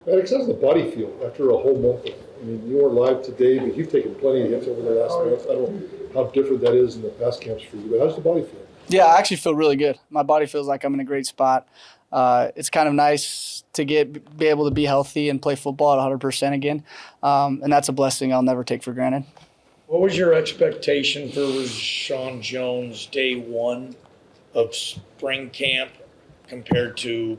Maddux, how's the body feel after a whole month? I mean, you weren't live today, but you've taken plenty of hits over the last month. I don't know how different that is in the past camps for you, but how's the body feel? Yeah, I actually feel really good. My body feels like I'm in a great spot. It's kind of nice to be able to be healthy and play football at 100% again, and that's a blessing I'll never take for granted. What was your expectation for Rashawn Jones day one of spring camp compared to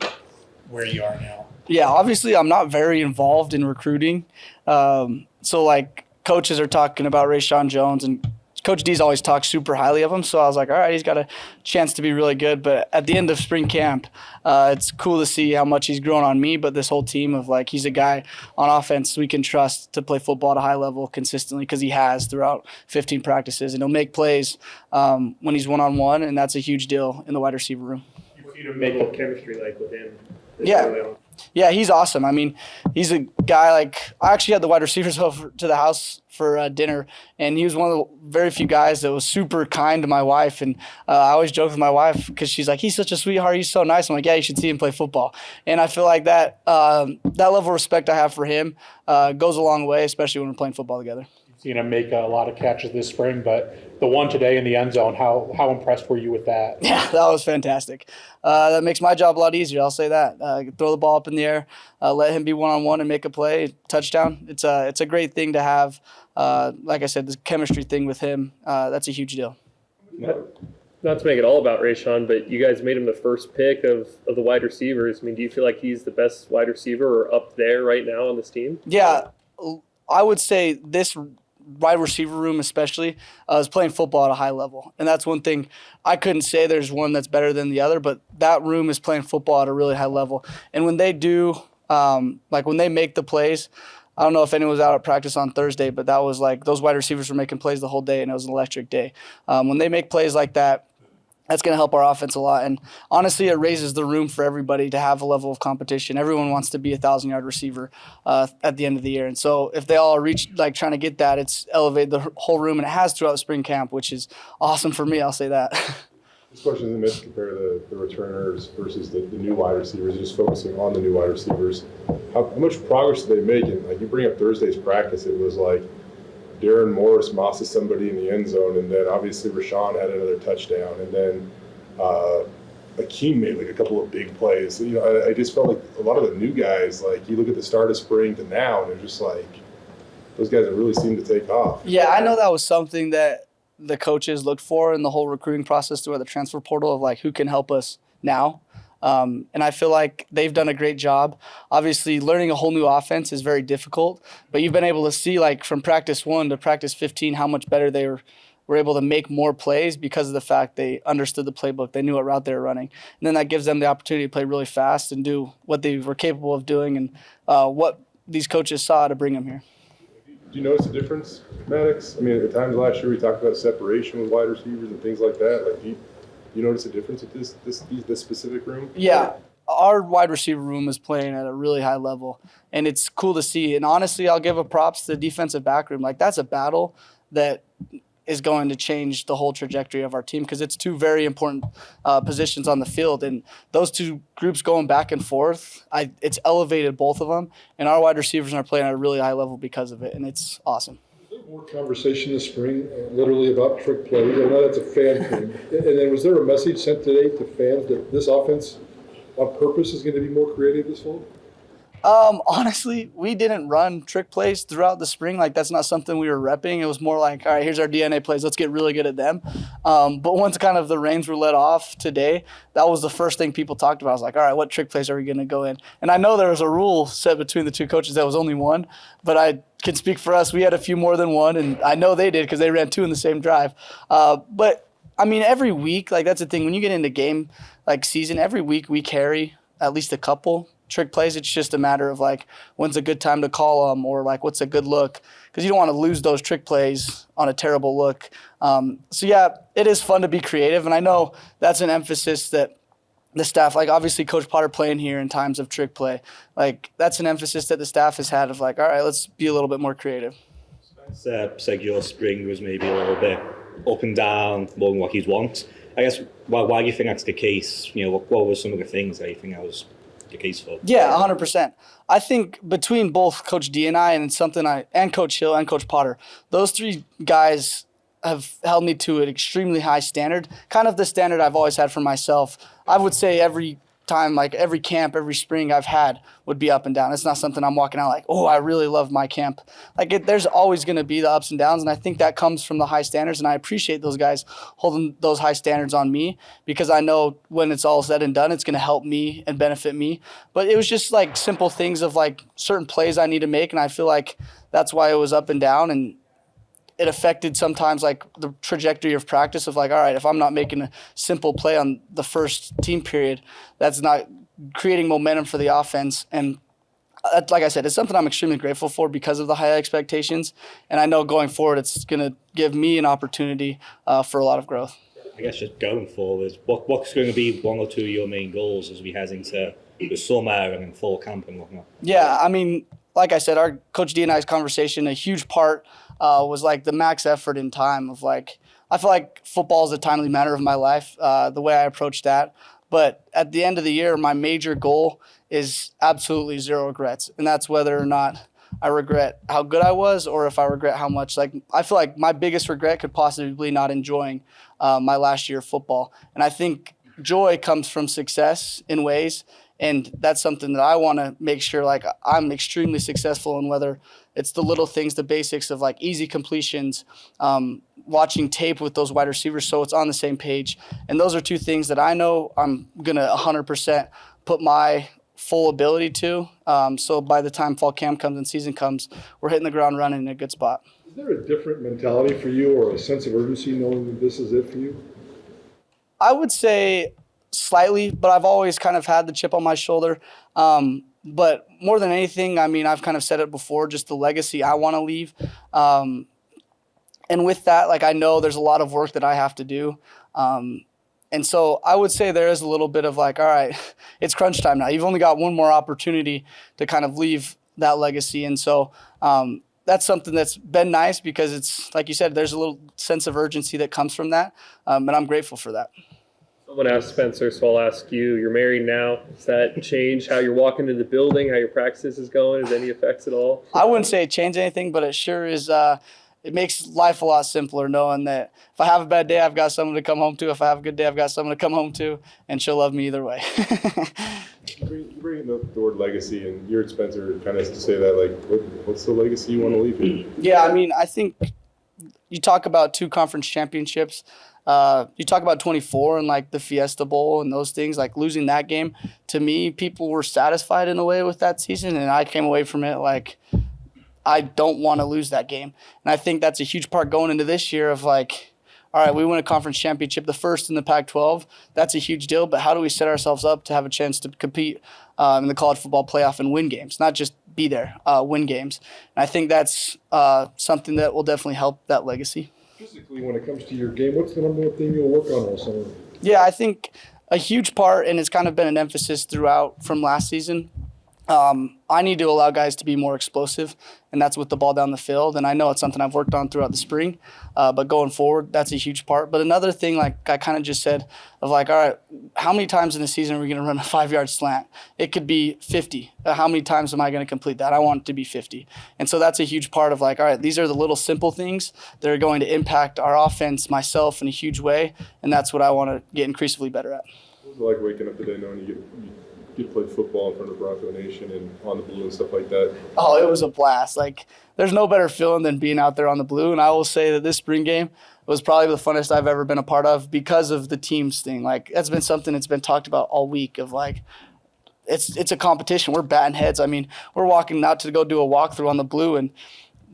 where you are now? Yeah, obviously I'm not very involved in recruiting. So like coaches are talking about Rashawn Jones, and Coach D's always talks super highly of him. So I was like, all right, he's got a chance to be really good. But at the end of spring camp, it's cool to see how much he's grown on me, but this whole team of like, he's a guy on offense we can trust to play football at a high level consistently, because he has throughout 15 practices, and he'll make plays when he's one-on-one, and that's a huge deal in the wide receiver room. You see to make a chemistry like with him. Yeah. Yeah, he's awesome. I mean, he's a guy like – I actually had the wide receivers over to the house for dinner, and he was one of the very few guys that was super kind to my wife. And I always joke with my wife because she's like, he's such a sweetheart. He's so nice. I'm like, yeah, you should see him play football. And I feel like that level of respect I have for him goes a long way, especially when we're playing football together. Seen him make a lot of catches this spring, but the one today in the end zone, how impressed were you with that? Yeah, that was fantastic. That makes my job a lot easier, I'll say that. Throw the ball up in the air, let him be one-on-one and make a play, touchdown. It's a great thing to have. Like I said, the chemistry thing with him, that's a huge deal. Not to make it all about Rashawn, but you guys made him the first pick of the wide receivers. I mean, do you feel like he's the best wide receiver or up there right now on this team? Yeah, I would say this wide receiver room especially is playing football at a high level. And that's one thing I couldn't say there's one that's better than the other, but that room is playing football at a really high level. And when they do, like when they make the plays, I don't know if anyone was out at practice on Thursday, but that was like those wide receivers were making plays the whole day, and it was an electric day. When they make plays like that, that's going to help our offense a lot. And honestly, it raises the room for everybody to have a level of competition. Everyone wants to be a 1,000-yard receiver at the end of the year. And so if they all reach, like trying to get that, it's elevated the whole room, and it has throughout spring camp, which is awesome for me, I'll say that. This question is meant to compare the returners versus the new wide receivers, just focusing on the new wide receivers. How much progress did they make? And like you bring up Thursday's practice, it was like Darren Morris mossed somebody in the end zone, and then obviously Rashawn had another touchdown, and then Akeem made like a couple of big plays. So, you know, I just felt like a lot of the new guys, like you look at the start of spring to now, and they're just like, those guys have really seemed to take off. Yeah, I know that was something that the coaches looked for in the whole recruiting process through the transfer portal of like who can help us now. And I feel like they've done a great job. Obviously, learning a whole new offense is very difficult, but you've been able to see like from practice 1 to practice 15 how much better they were able to make more plays because of the fact they understood the playbook. They knew what route they were running. And then that gives them the opportunity to play really fast and do what they were capable of doing and what these coaches saw to bring them here. Do you notice a difference, Maddux? I mean, at times last year we talked about separation with wide receivers and things like that. Like, do you notice a difference at this specific room? Yeah, our wide receiver room is playing at a really high level, and it's cool to see. And honestly, I'll give a props to the defensive back room. Like, that's a battle that is going to change the whole trajectory of our team because it's two very important positions on the field. And those two groups going back and forth, it's elevated both of them. And our wide receivers are playing at a really high level because of it, and it's awesome. More conversation this spring, literally about trick plays. I know that's a fan thing. And then was there a message sent today to fans that this offense on purpose is going to be more creative this fall? Honestly, we didn't run trick plays throughout the spring. Like, that's not something we were repping. It was more like, all right, here's our DNA plays. Let's get really good at them. But once kind of the reins were let off today, that was the first thing people talked about. I was like, all right, what trick plays are we going to go in? And I know there was a rule set between the two coaches that was only one, but I can speak for us. We had a few more than one, and I know they did because they ran 2 in the same drive. But, I mean, every week, like, that's the thing. When you get into game, like, season, every week we carry at least a couple trick plays. It's just a matter of like when's a good time to call them or like what's a good look, because you don't want to lose those trick plays on a terrible look. So yeah, it is fun to be creative, and I know that's an emphasis that the staff, like obviously Coach Potter playing here in times of trick play, like that's an emphasis that the staff has had of like, all right, let's be a little bit more creative. Said your spring was maybe a little bit up and down, more than what you'd want. I guess why do you think that's the case? You know, what were some of the things that you think that was the case for. Yeah, 100%. I think between both Coach D and I, and it's something and Coach Hill and Coach Potter, those three guys have held me to an extremely high standard, kind of the standard I've always had for myself. I would say every time, like every camp, every spring I've had would be up and down. It's not something I'm walking out like, oh, I really love my camp. There's always going to be the ups and downs, and I think that comes from the high standards, and I appreciate those guys holding those high standards on me because I know when it's all said and done, it's going to help me and benefit me. But it was just like simple things of like certain plays I need to make, and I feel like that's why it was up and down, and it affected sometimes like the trajectory of practice of like, all right, if I'm not making a simple play on the first team period, that's not creating momentum for the offense. And like I said, it's something I'm extremely grateful for because of the high expectations. And I know going forward, it's going to give me an opportunity for a lot of growth. I guess just going forward, what's going to be one or two of your main goals as we head into the summer and fall camp and whatnot? Yeah, I mean, like I said, our Coach D and I's conversation, a huge part was like the max effort in time of like, I feel like football is a timely matter of my life, the way I approach that. But at the end of the year, my major goal is absolutely zero regrets. And that's whether or not I regret how good I was or if I regret how much. Like, I feel like my biggest regret could possibly be not enjoying my last year of football. And I think joy comes from success in ways. And that's something that I want to make sure like I'm extremely successful in, whether it's the little things, the basics of like easy completions, watching tape with those wide receivers so it's on the same page. And those are two things that I know I'm going to 100% put my full ability to. So by the time fall camp comes and season comes, we're hitting the ground running in a good spot. Is there a different mentality for you or a sense of urgency knowing that this is it for you? I would say slightly, but I've always kind of had the chip on my shoulder. But more than anything, I mean, I've kind of said it before, just the legacy I want to leave. And with that, like, I know there's a lot of work that I have to do. And so I would say there is a little bit of like, all right, it's crunch time now. You've only got one more opportunity to kind of leave that legacy. And so that's something that's been nice because it's, like you said, there's a little sense of urgency that comes from that. And I'm grateful for that. Someone asked Spencer, so I'll ask you. You're married now. Does that change how you're walking into the building, how your practice is going? Is any effects at all? I wouldn't say it changed anything, but it sure is. It makes life a lot simpler knowing that if I have a bad day, I've got someone to come home to. If I have a good day, I've got someone to come home to, and she'll love me either way. You bring the word legacy, and you're at Spencer kind of to say that, like, what's the legacy you want to leave here? Yeah, I mean, I think you talk about 2 conference championships. You talk about 24 and like the Fiesta Bowl and those things, like losing that game. To me, people were satisfied in a way with that season, and I came away from it like I don't want to lose that game. And I think that's a huge part going into this year of like, all right, we win a conference championship, the first in the Pac-12. That's a huge deal, but how do we set ourselves up to have a chance to compete in the college football playoff and win games, not just be there, win games. And I think that's something that will definitely help that legacy. Physically, when it comes to your game, what's the number one thing you'll work on all summer? Yeah, I think a huge part, and it's kind of been an emphasis throughout from last season, I need to allow guys to be more explosive, and that's with the ball down the field. And I know it's something I've worked on throughout the spring, but going forward, that's a huge part. But another thing, like I kind of just said, of like, all right, how many times in the season are we going to run a 5-yard slant? It could be 50. How many times am I going to complete that? I want it to be 50. And so that's a huge part of like, all right, these are the little simple things that are going to impact our offense, myself, in a huge way, and that's what I want to get increasingly better at. What was it like waking up today knowing you get to play football in front of Bronco Nation and on the blue and stuff like that? Oh, it was a blast. Like, there's no better feeling than being out there on the blue. And I will say that this spring game was probably the funnest I've ever been a part of because of the teams thing. Like, that's been something that's been talked about all week of like, it's a competition. We're batting heads. I mean, we're walking out to go do a walkthrough on the blue, and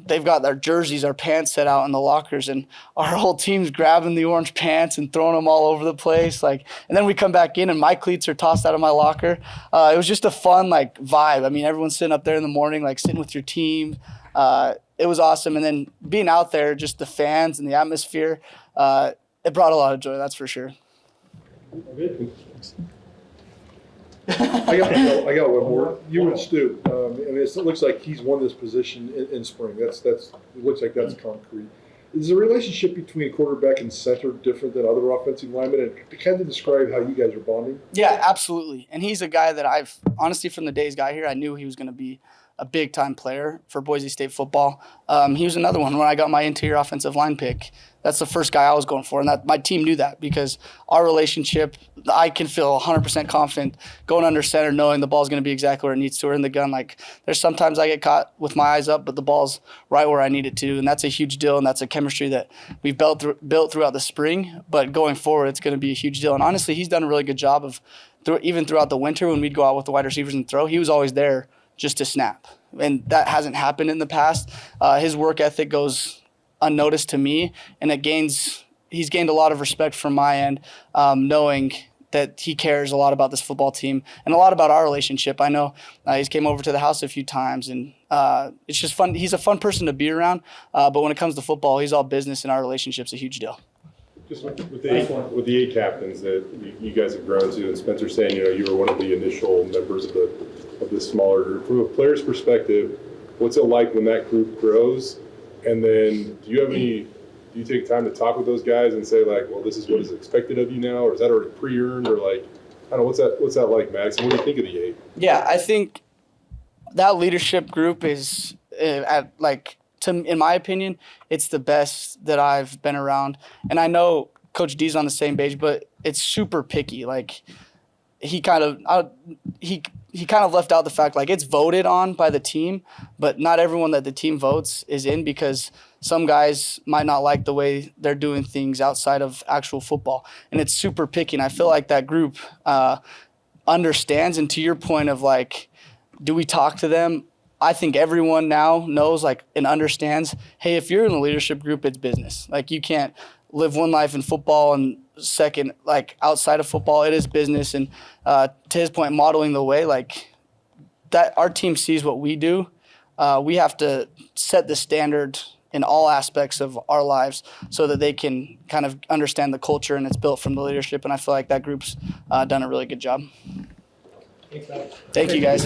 they've got their jerseys, our pants set out in the lockers, and our whole team's grabbing the orange pants and throwing them all over the place. Like, and then we come back in and my cleats are tossed out of my locker. It was just a fun like vibe. I mean, everyone's sitting up there in the morning, like sitting with your team. It was awesome. And then being out there, just the fans and the atmosphere, it brought a lot of joy, that's for sure. I got one more. You and Stu. I mean, it looks like he's won this position in spring. It looks like that's concrete. Is the relationship between quarterback and center different than other offensive linemen? And to kind of describe how you guys are bonding? Yeah, absolutely. And he's a guy that I've honestly, from the days got here, I knew he was going to be a big time player for Boise State football. He was another one when I got my interior offensive line pick. That's the first guy I was going for, and that my team knew that because our relationship, I can feel 100% confident going under center, knowing the ball's going to be exactly where it needs to, or in the gun. Like there's sometimes I get caught with my eyes up, but the ball's right where I need it to, and that's a huge deal, and that's a chemistry that we've built throughout the spring. But going forward, it's going to be a huge deal. And honestly, he's done a really good job of even throughout the winter when we'd go out with the wide receivers and throw. He was always there just to snap, and that hasn't happened in the past. His work ethic goes unnoticed to me, and he's gained a lot of respect from my end, knowing that he cares a lot about this football team and a lot about our relationship. I know he's came over to the house a few times, and it's just fun. He's a fun person to be around, but when it comes to football, he's all business, and our relationship's a huge deal. Just with the eight captains that you guys have grown to, and Spencer saying, you were one of the initial members of this smaller group. From a player's perspective, what's it like when that group grows? And then do you take time to talk with those guys and say like, well, this is what is expected of you now, or is that already pre-earned, or like, I don't know, what's that like, Max? And what do you think of the eight? Yeah, I think that leadership group is in my opinion, it's the best that I've been around. And I know Coach D's on the same page, but it's super picky. Like he kind of left out the fact like it's voted on by the team, but not everyone that the team votes is in because some guys might not like the way they're doing things outside of actual football. And it's super picky. And I feel like that group understands. And to your point of like, do we talk to them? I think everyone now knows like and understands, hey, if you're in a leadership group, it's business. Like you can't live one life in football and second, like outside of football, it is business. And to his point, modeling the way, like that our team sees what we do. We have to set the standard in all aspects of our lives so that they can kind of understand the culture, and it's built from the leadership. And I feel like that group's done a really good job. Thank you, guys.